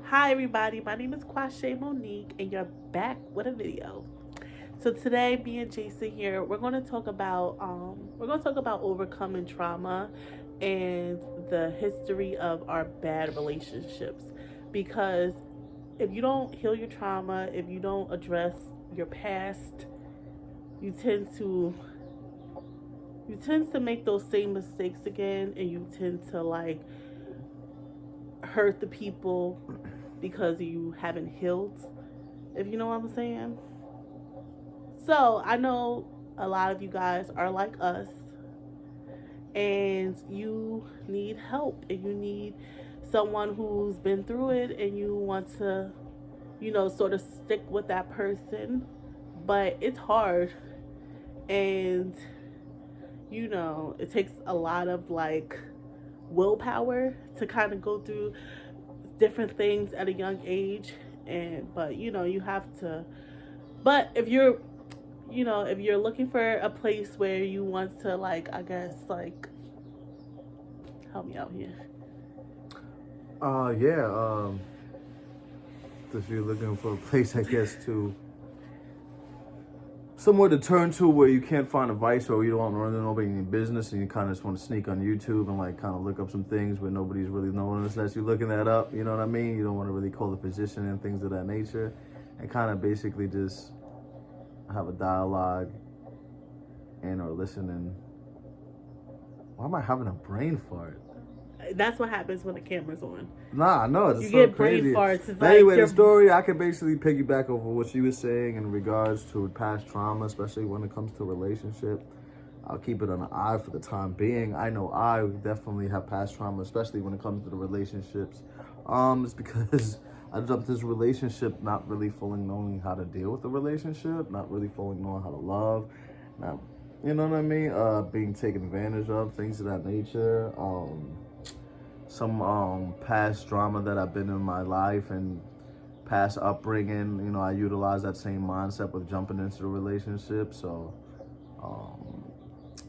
Hi everybody, my name is Quashay Monique and you're back with a video. So today me and Jason here, we're going to talk about overcoming trauma and the history of our bad relationships, because if you don't heal your trauma, if you don't address your past, you tend to make those same mistakes again, and you tend to hurt the people because you haven't healed, if you know what I'm saying. So I know a lot of you guys are like us and you need help and you need someone who's been through it, and you want to, sort of stick with that person. But it's hard, and it takes a lot of willpower to kind of go through different things at a young age. And but you have to, but if you're looking for a place where you want to, I guess, help me out here. Yeah. If you're looking for a place, I guess, to somewhere to turn to where you can't find advice, or you don't want to run nobody in your business, and you kind of just want to sneak on YouTube and kind of look up some things where nobody's really knowing unless you're looking that up. You know what I mean? You don't want to really call the physician and things of that nature, and kind of basically just have a dialogue and or listening. Why am I having a brain fart? That's what happens when the camera's on. Nah, no, it's you so get crazy. brain farts. It's anyway, the story, I can basically piggyback over what she was saying in regards to past trauma, especially when it comes to relationship. I'll keep it on the eye for the time being. I know I definitely have past trauma, especially when it comes to the relationships. It's because I jumped this relationship not really fully knowing how to deal with the relationship, not really fully knowing how to love, not, you know what I mean? Being taken advantage of, things of that nature. Some past drama that I've been in my life and past upbringing, I utilize that same mindset with jumping into the relationship. So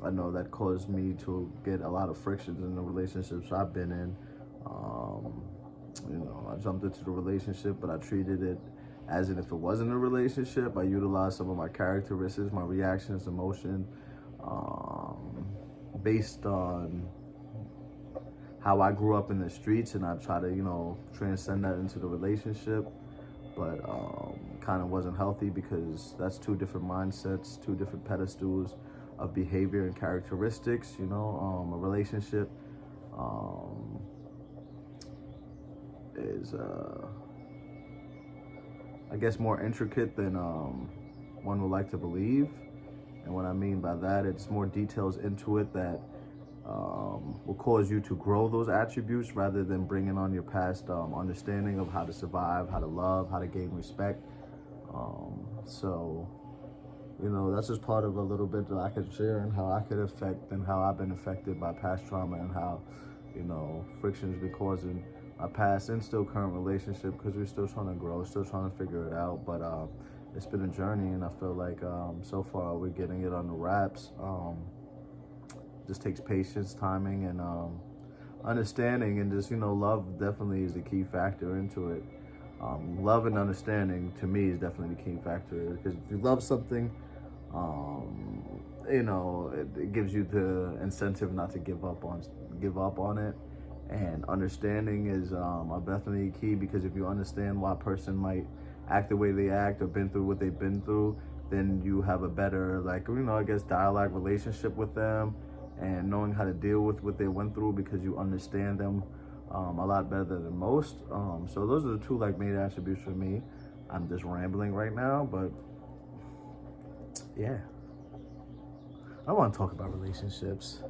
I know that caused me to get a lot of frictions in the relationships I've been in. I jumped into the relationship, but I treated it as if it wasn't a relationship. I utilized some of my characteristics, my reactions, emotion, based on how I grew up in the streets, and I try to, transcend that into the relationship, but kind of wasn't healthy because that's two different mindsets, two different pedestals of behavior and characteristics. A relationship is, I guess, more intricate than one would like to believe. And what I mean by that, it's more details into it that will cause you to grow those attributes rather than bringing on your past understanding of how to survive, how to love, how to gain respect. So, that's just part of a little bit that I could share, and how I could affect and how I've been affected by past trauma, and how, frictions be causing my past and still current relationship, because we're still trying to grow, still trying to figure it out. But it's been a journey, and I feel like so far we're getting it on the wraps. Just takes patience, timing, and understanding, and just love definitely is the key factor into it. Love and understanding to me is definitely the key factor, because if you love something, it gives you the incentive not to give up on it. And understanding is definitely key, because if you understand why a person might act the way they act or been through what they've been through, then you have a better, I guess, dialogue relationship with them, and knowing how to deal with what they went through, because you understand them a lot better than most. So those are the two main attributes for me. I'm just rambling right now, but yeah, I want to talk about relationships.